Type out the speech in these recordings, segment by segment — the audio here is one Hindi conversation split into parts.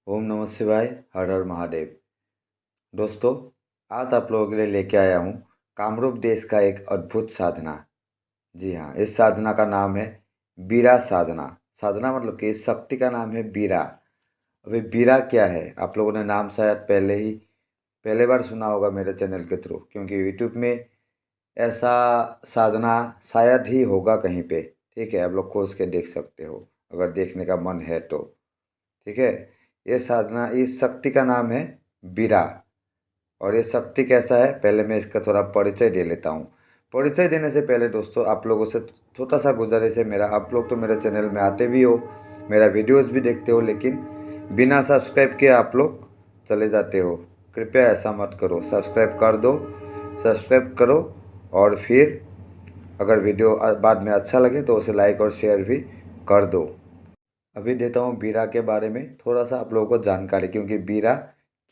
ओम नमः शिवाय। हर हर महादेव। दोस्तों, आज आप लोगों के लिए लेके आया हूँ कामरूप देश का एक अद्भुत साधना। जी हाँ, इस साधना का नाम है बीरा साधना। साधना मतलब कि इस शक्ति का नाम है बीरा। अभी बीरा क्या है, आप लोगों ने नाम शायद पहले बार सुना होगा मेरे चैनल के थ्रू, क्योंकि यूट्यूब में ऐसा साधना शायद ही होगा कहीं पे। ठीक है, आप लोग खोज के देख सकते हो अगर देखने का मन है तो। ठीक है, ये साधना, इस शक्ति का नाम है बीरा। और ये शक्ति कैसा है, पहले मैं इसका थोड़ा परिचय दे लेता हूँ। परिचय देने से पहले दोस्तों, आप लोगों से छोटा सा गुजारिश है मेरा। आप लोग तो मेरे चैनल में आते भी हो, मेरा वीडियोस भी देखते हो, लेकिन बिना सब्सक्राइब किए आप लोग चले जाते हो। कृपया ऐसा मत करो, सब्सक्राइब कर दो। सब्सक्राइब करो और फिर अगर वीडियो बाद में अच्छा लगे तो उसे लाइक और शेयर भी कर दो। अभी देता हूँ बीरा के बारे में थोड़ा सा आप लोगों को जानकारी, क्योंकि बीरा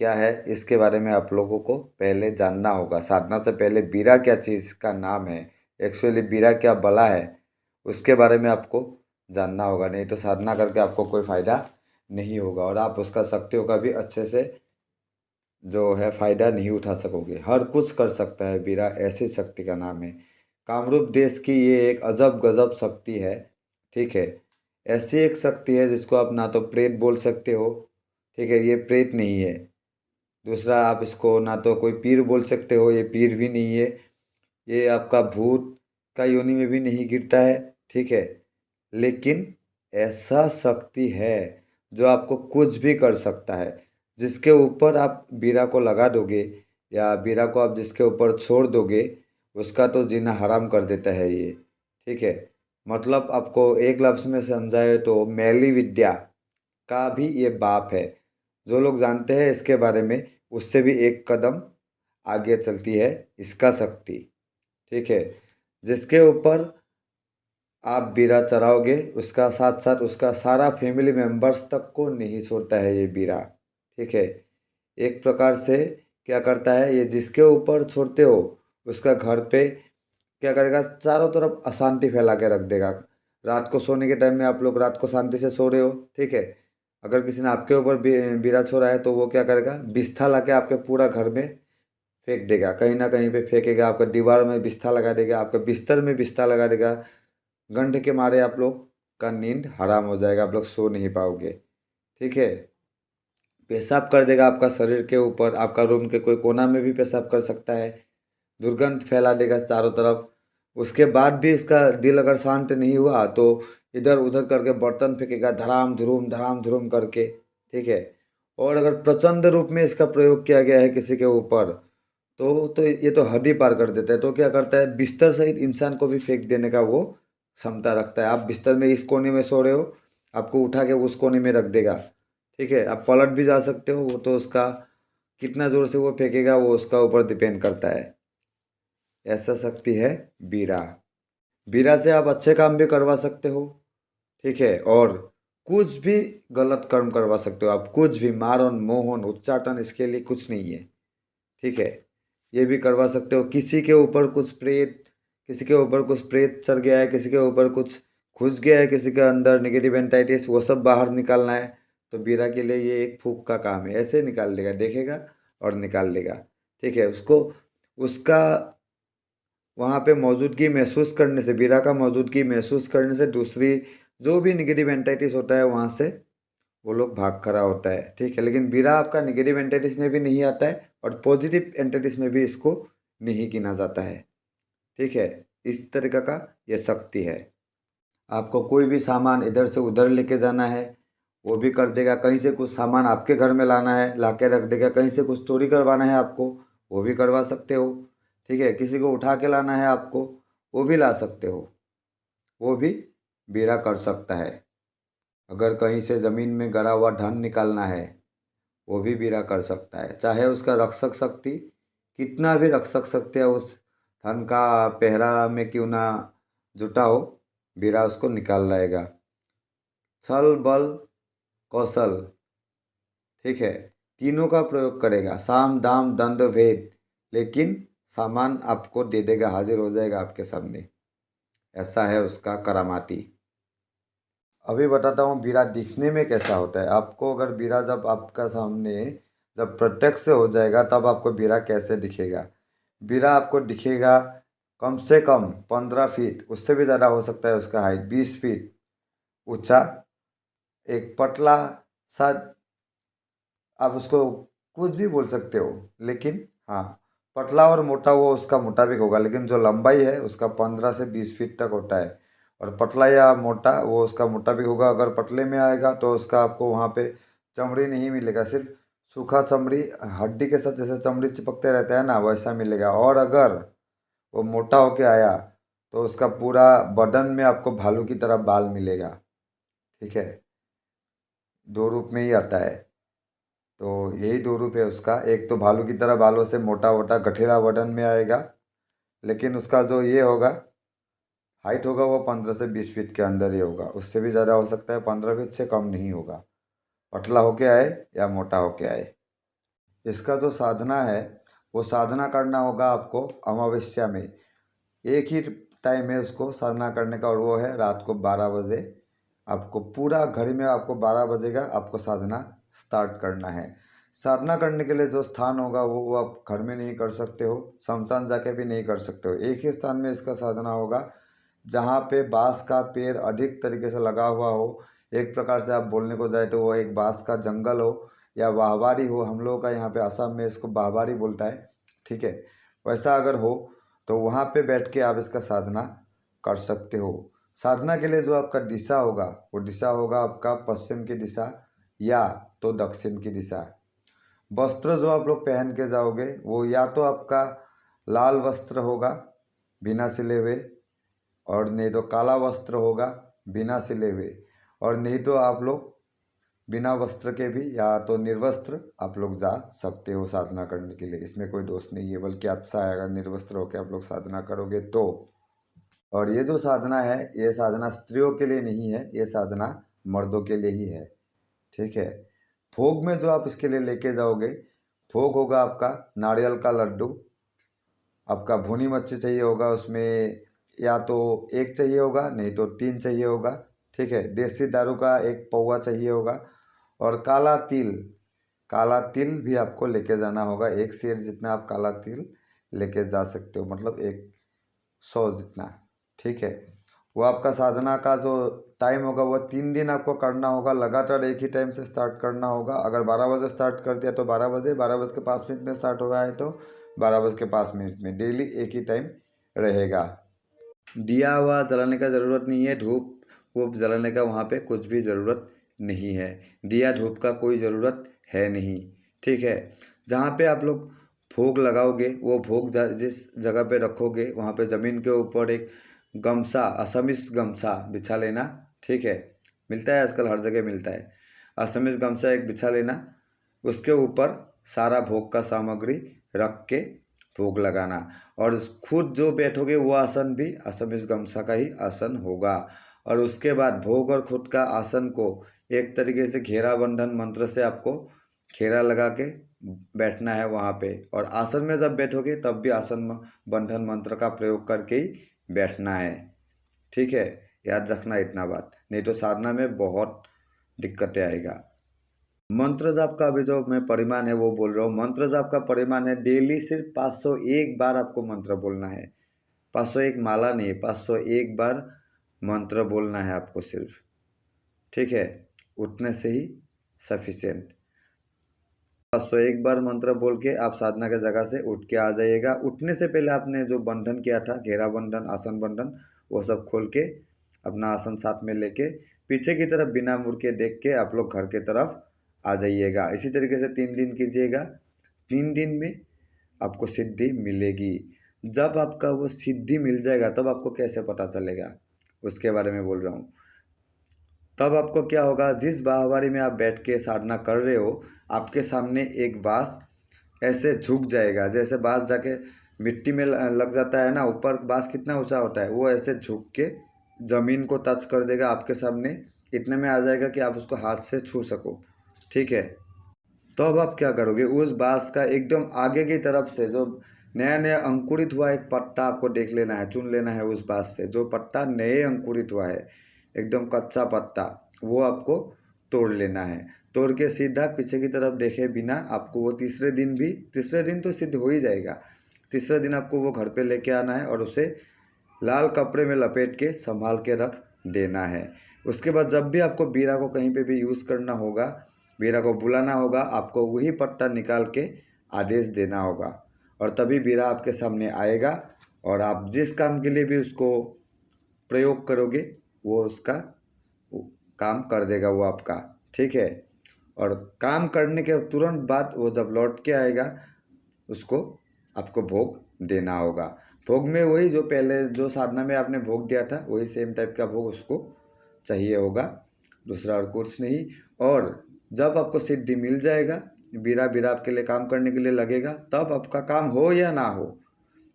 क्या है इसके बारे में आप लोगों को पहले जानना होगा। साधना से पहले बीरा क्या चीज़ का नाम है, एक्चुअली बीरा क्या बला है, उसके बारे में आपको जानना होगा। नहीं तो साधना करके आपको कोई फ़ायदा नहीं होगा और आप उसका शक्तियों का भी अच्छे से जो है फ़ायदा नहीं उठा सकोगे। हर कुछ कर सकता है बीरा, ऐसी शक्ति का नाम है। कामरूप देश की ये एक अजब गजब शक्ति है। ठीक है, ऐसी एक शक्ति है जिसको आप ना तो प्रेत बोल सकते हो। ठीक है, ये प्रेत नहीं है। दूसरा, आप इसको ना तो कोई पीर बोल सकते हो, ये पीर भी नहीं है। ये आपका भूत का योनि में भी नहीं गिरता है। ठीक है, लेकिन ऐसा शक्ति है जो आपको कुछ भी कर सकता है। जिसके ऊपर आप बीरा को लगा दोगे या बीरा को आप जिसके ऊपर छोड़ दोगे, उसका तो जीना हराम कर देता है ये। ठीक है, मतलब आपको एक लफ्ज़ में समझाए तो मैली विद्या का भी ये बाप है। जो लोग जानते हैं इसके बारे में, उससे भी एक कदम आगे चलती है इसका शक्ति। ठीक है, जिसके ऊपर आप बीरा चढ़ाओगे उसका साथ साथ उसका सारा फैमिली मेम्बर्स तक को नहीं छोड़ता है ये बीरा। ठीक है, एक प्रकार से क्या करता है ये, जिसके ऊपर छोड़ते हो उसका घर पे क्या करेगा, चारों तरफ अशांति फैला के रख देगा। रात को सोने के टाइम में आप लोग रात को शांति से सो रहे हो, ठीक है, अगर किसी ने आपके ऊपर बीरा छोड़ा है तो वो क्या करेगा, बिस्था ला के आपके पूरा घर में फेंक देगा। कहीं ना कहीं पे फेंकेगा, आपका दीवार में बिस्ता लगा देगा, आपके बिस्तर में बिस्ता लगा देगा। गंध के मारे आप लोग का नींद हराम हो जाएगा, आप लोग सो नहीं पाओगे। ठीक है, पेशाब कर देगा आपका शरीर के ऊपर, आपका रूम के कोई कोना में भी पेशाब कर सकता है। दुर्गंध फैला देगा चारों तरफ। उसके बाद भी इसका दिल अगर शांत नहीं हुआ तो इधर उधर करके बर्तन फेंकेगा, धड़ाम धुरूम करके। ठीक है, और अगर प्रचंड रूप में इसका प्रयोग किया गया है किसी के ऊपर तो ये तो हद ही पार कर देता है। तो क्या करता है, बिस्तर सहित इंसान को भी फेंक देने का वो क्षमता रखता है। आप बिस्तर में इस कोने में सो रहे हो, आपको उठा के उस कोने में रख देगा। ठीक है, आप पलट भी जा सकते हो, वो तो उसका कितना ज़ोर से वो फेंकेगा वो उसका ऊपर डिपेंड करता है। ऐसा शक्ति है बीरा। बीरा से आप अच्छे काम भी करवा सकते हो। ठीक है, और कुछ भी गलत कर्म करवा सकते हो आप, कुछ भी मारन मोहन उच्चाटन इसके लिए कुछ नहीं है। ठीक है, ये भी करवा सकते हो। किसी के ऊपर कुछ प्रेत चढ़ गया है, किसी के ऊपर कुछ घुस गया है, किसी के अंदर नेगेटिव एंटाइटिस, वो सब बाहर निकालना है तो बीरा के लिए ये एक फूक का काम है। ऐसे निकाल लेगा, देखेगा और निकाल लेगा। ठीक है, उसको उसका वहाँ पे मौजूदगी महसूस करने से, बीरा का मौजूदगी महसूस करने से दूसरी जो भी निगेटिव एंटाइटिस होता है वहाँ से वो लोग भाग खड़ा होता है। ठीक है, लेकिन बीरा आपका निगेटिव एंटाइटिस में भी नहीं आता है और पॉजिटिव एंटाइटिस में भी इसको नहीं गिना जाता है। ठीक है, इस तरीका का ये शक्ति है। आपको कोई भी सामान इधर से उधर लेके जाना है वो भी कर देगा। कहीं से कुछ सामान आपके घर में लाना है ला के रख देगा। कहीं से कुछ चोरी करवाना है आपको, वो भी करवा सकते हो। ठीक है, किसी को उठा के लाना है आपको, वो भी ला सकते हो, वो भी बीरा कर सकता है। अगर कहीं से ज़मीन में गड़ा हुआ धन निकालना है वो भी बीरा कर सकता है। चाहे उसका रक्षक शक्ति कितना भी रक्षक शक्ति है उस धन का पहरा में क्यों ना जुटा हो, बीरा उसको निकाल लाएगा। छल बल कौशल, ठीक है, तीनों का प्रयोग करेगा, साम दाम दंड भेद, लेकिन सामान आपको दे देगा, हाजिर हो जाएगा आपके सामने। ऐसा है उसका करामाती। अभी बताता हूँ बीरा दिखने में कैसा होता है। आपको अगर बीरा जब आपका सामने जब प्रत्यक्ष से हो जाएगा तब आपको बीरा कैसे दिखेगा। बीरा आपको दिखेगा कम से कम 15 फीट, उससे भी ज़्यादा हो सकता है उसका हाइट 20 फीट ऊंचा, एक पतला सा, आप उसको कुछ भी बोल सकते हो, लेकिन हाँ पतला और मोटा वो उसका मुताबिक होगा, लेकिन जो लंबाई है उसका 15 से 20 फीट तक होता है। और पतला या मोटा वो उसका मुताबिक होगा। अगर पतले में आएगा तो उसका आपको वहाँ पे चमड़ी नहीं मिलेगा, सिर्फ सूखा चमड़ी, हड्डी के साथ जैसे चमड़ी चिपकते रहता है ना वैसा मिलेगा। और अगर वो मोटा होके आया तो उसका पूरा बदन में आपको भालू की तरह बाल मिलेगा। ठीक है, दो रूप में ही आता है। तो यही दो रूप है उसका, एक तो भालू की तरह बालों से मोटा मोटा गठीला बदन में आएगा, लेकिन उसका जो ये होगा हाइट होगा वो 15 से 20 फीट के अंदर ही होगा, उससे भी ज़्यादा हो सकता है, 15 फीट से कम नहीं होगा। पतला होके आए या मोटा होके आए। इसका जो साधना है वो साधना करना होगा आपको अमावस्या में। एक ही टाइम है उसको साधना करने का, और वो है रात को 12 बजे। आपको पूरा घड़ी में आपको 12 बजे का आपको साधना स्टार्ट करना है। साधना करने के लिए जो स्थान होगा वो आप घर में नहीं कर सकते हो, शमशान जाके भी नहीं कर सकते हो। एक ही स्थान में इसका साधना होगा जहाँ पे बांस का पेड़ अधिक तरीके से लगा हुआ हो। एक प्रकार से आप बोलने को जाए तो वो एक बांस का जंगल हो या वाहवारी हो। हम लोगों का यहाँ पे असम में इसको वाहवारी बोलता है। ठीक है, वैसा अगर हो तो वहाँ पे बैठ के आप इसका साधना कर सकते हो। साधना के लिए जो आपका दिशा होगा वो दिशा होगा आपका पश्चिम की दिशा या तो दक्षिण की दिशा। वस्त्र जो आप लोग पहन के जाओगे वो या तो आपका लाल वस्त्र होगा बिना सिले हुए, और नहीं तो काला वस्त्र होगा बिना सिले हुए, और नहीं तो आप लोग बिना वस्त्र के भी या तो निर्वस्त्र आप लोग जा सकते हो साधना करने के लिए। इसमें कोई दोष नहीं है, बल्कि अच्छा है अगर निर्वस्त्र होकर आप लोग साधना करोगे तो। और ये जो साधना है ये साधना स्त्रियों के लिए नहीं है, ये साधना मर्दों के लिए ही है। ठीक है, भोग में जो आप इसके लिए लेके जाओगे, भोग होगा आपका नारियल का लड्डू, आपका भुनी मच्छी चाहिए होगा उसमें, या तो एक चाहिए होगा नहीं तो 3 चाहिए होगा। ठीक है, देसी दारू का एक पौवा चाहिए होगा, और काला तिल भी आपको लेके जाना होगा। एक सेर जितना आप काला तिल लेके जा सकते हो, मतलब 100 जितना। ठीक है, वो आपका साधना का जो टाइम होगा वो 3 दिन आपको करना होगा, लगातार एक ही टाइम से स्टार्ट करना होगा। अगर 12 बजे स्टार्ट कर दिया तो 12 बजे, 12 बज के 5 मिनट में स्टार्ट हो रहा है तो 12 बज के 5 मिनट में, डेली एक ही टाइम रहेगा। दिया हुआ जलाने का ज़रूरत नहीं है, धूप वूप जलाने का वहाँ पे कुछ भी ज़रूरत नहीं है। दिया धूप का कोई ज़रूरत है नहीं। ठीक है, जहाँ पे आप लोग भोग लगाओगे वो भोग जिस जगह पे रखोगे वहाँ पे ज़मीन के ऊपर एक गमछा, असमीस गमछा बिछा लेना। ठीक है, मिलता है आजकल हर जगह मिलता है। असमीस गमछा एक बिछा लेना, उसके ऊपर सारा भोग का सामग्री रख के भोग लगाना, और खुद जो बैठोगे वो आसन भी असमीस गमछा का ही आसन होगा। और उसके बाद भोग और खुद का आसन को एक तरीके से घेरा बंधन मंत्र से आपको घेरा लगा के बैठना है वहाँ पे। और आसन में जब बैठोगे तब भी आसन बंधन मंत्र का प्रयोग करके ही बैठना है। ठीक है, याद रखना इतना बात, नहीं तो साधना में बहुत दिक्कतें आएगा। मंत्र जाप का अभी जो मैं परिमाण है वो बोल रहा हूँ। मंत्र जाप का परिमाण है डेली सिर्फ 501 बार आपको मंत्र बोलना है। 501 माला नहीं, 501 बार मंत्र बोलना है आपको सिर्फ। ठीक है, उतने से ही सफिशिएंट। 501 बार मंत्र बोल के आप साधना के जगह से उठ के आ जाइएगा। उठने से पहले आपने जो बंधन किया था, घेरा बंधन, आसन बंधन, वो सब खोल के अपना आसन साथ में लेके पीछे की तरफ बिना मुड़ के देख के आप लोग घर के तरफ आ जाइएगा। इसी तरीके से 3 दिन कीजिएगा। 3 दिन में आपको सिद्धि मिलेगी। जब आपका वो सिद्धि मिल जाएगा तब आपको कैसे पता चलेगा उसके बारे में बोल रहा हूँ। तब आपको क्या होगा, जिस बाहवारी में आप बैठ के साधना कर रहे हो आपके सामने एक बाँस ऐसे झुक जाएगा, जैसे बाँस जाके मिट्टी में लग जाता है ना, ऊपर बाँस कितना ऊंचा होता है, वो ऐसे झुक के ज़मीन को टच कर देगा आपके सामने, इतने में आ जाएगा कि आप उसको हाथ से छू सको। ठीक है, तो अब आप क्या करोगे, उस बाँस का एकदम आगे की तरफ से जो नया नया अंकुरित हुआ एक पत्ता आपको देख लेना है, चुन लेना है उस बाँस से, जो पत्ता नए अंकुरित हुआ है, एकदम कच्चा पत्ता, वो आपको तोड़ लेना है। तोड़ के सीधा पीछे की तरफ देखे बिना आपको वो तीसरे दिन तो सिद्ध हो ही जाएगा। तीसरे दिन आपको वो घर पे लेके आना है और उसे लाल कपड़े में लपेट के संभाल के रख देना है। उसके बाद जब भी आपको बीरा को कहीं पे भी यूज़ करना होगा, बीरा को बुलाना होगा, आपको वही पट्टा निकाल के आदेश देना होगा और तभी बीरा आपके सामने आएगा और आप जिस काम के लिए भी उसको प्रयोग करोगे वो उसका काम कर देगा वो आपका, ठीक है। और काम करने के तुरंत बाद वो जब लौट के आएगा उसको आपको भोग देना होगा। भोग में वही जो पहले जो साधना में आपने भोग दिया था वही सेम टाइप का भोग उसको चाहिए होगा, दूसरा और कुछ नहीं। और जब आपको सिद्धि मिल जाएगा, बीरा बीरा आपके लिए काम करने के लिए लगेगा, तब आपका काम हो या ना हो,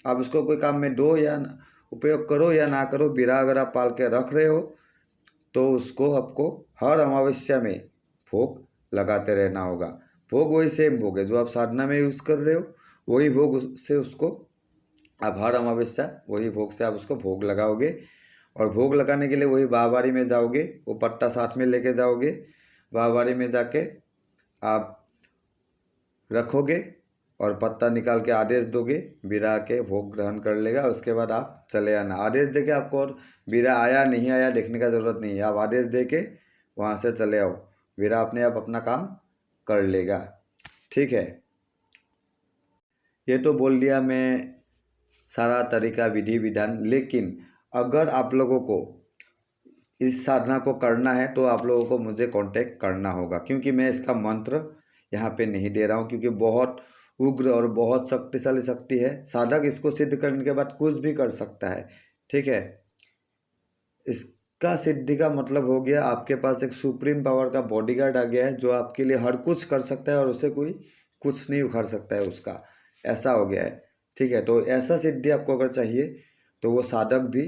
आप उसको कोई काम में दो या उपयोग करो या ना करो, बीरा अगर आप पाल के रख रहे हो तो उसको आपको हर अमावस्या में भोग लगाते रहना होगा। भोग वही सेम भोग है जो आप साधना में यूज़ कर रहे हो, वही भोग से उसको आप हर अमावस्या वही भोग से आप उसको भोग लगाओगे। और भोग लगाने के लिए वही बाहबारी में जाओगे, वो पट्टा साथ में लेके जाओगे, बाहबारी में जाके आप रखोगे और पत्ता निकाल के आदेश दोगे, बीरा के भोग ग्रहण कर लेगा। उसके बाद आप चले आना। आदेश दे के आपको और बीरा आया नहीं आया देखने का ज़रूरत नहीं है, आप आदेश दे के वहाँ से चले आओ, बीरा अपने आप अपना काम कर लेगा, ठीक है। ये तो बोल दिया मैं सारा तरीका विधि विधान, लेकिन अगर आप लोगों को इस साधना को करना है तो आप लोगों को मुझे कांटेक्ट करना होगा, क्योंकि मैं इसका मंत्र यहाँ पे नहीं दे रहा हूँ, क्योंकि बहुत उग्र और बहुत शक्तिशाली शक्ति है। साधक इसको सिद्ध करने के बाद कुछ भी कर सकता है, ठीक है। इसका सिद्धि का मतलब हो गया आपके पास एक सुप्रीम पावर का बॉडीगार्ड आ गया है जो आपके लिए हर कुछ कर सकता है और उसे कोई कुछ नहीं उखाड़ सकता है उसका, ऐसा हो गया है, ठीक है। तो ऐसा सिद्धि आपको अगर चाहिए तो वो साधक भी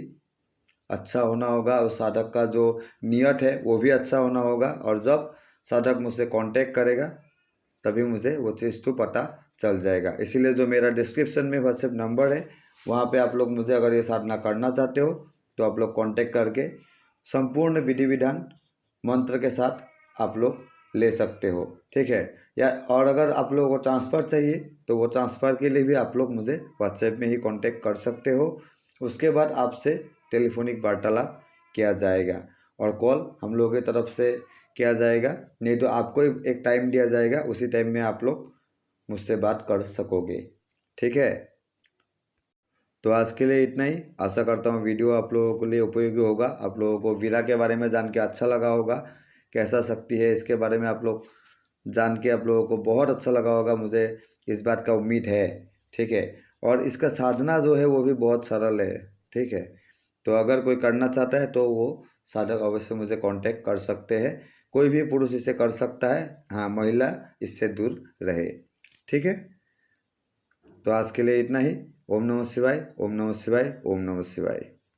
अच्छा होना होगा, उस साधक का जो नियत है वो भी अच्छा होना होगा। और जब साधक मुझसे कांटेक्ट करेगा तभी मुझे वो चीज़ तो पता चल जाएगा। इसीलिए जो मेरा डिस्क्रिप्शन में व्हाट्सएप नंबर है वहाँ पे आप लोग मुझे अगर ये साधना करना चाहते हो तो आप लोग कांटेक्ट करके संपूर्ण विधि विधान मंत्र के साथ आप लोग ले सकते हो, ठीक है। या और अगर आप लोगों को ट्रांसफ़र चाहिए तो वो ट्रांसफ़र के लिए भी आप लोग मुझे व्हाट्सएप में ही कांटेक्ट कर सकते हो। उसके बाद आपसे टेलीफोनिक वार्तालाप किया जाएगा और कॉल हम लोगों की तरफ से किया जाएगा, नहीं तो आपको एक टाइम दिया जाएगा, उसी टाइम में आप लोग मुझसे बात कर सकोगे, ठीक है। तो आज के लिए इतना ही। आशा करता हूँ वीडियो आप लोगों के लिए उपयोगी होगा। आप लोगों को वीरा के बारे में जान के अच्छा लगा होगा, कैसा शक्ति है इसके बारे में आप लोग जान के आप लोगों को बहुत अच्छा लगा होगा, मुझे इस बात का उम्मीद है, ठीक है। और इसका साधना जो है वो भी बहुत सरल है, ठीक है। तो अगर कोई करना चाहता है तो वो साधक अवश्य मुझे कांटेक्ट कर सकते हैं। कोई भी पुरुष इसे कर सकता है, हाँ महिला इससे दूर रहे, ठीक है। तो आज के लिए इतना ही। ओम नमः शिवाय, ओम नमः शिवाय, ओम नमः शिवाय।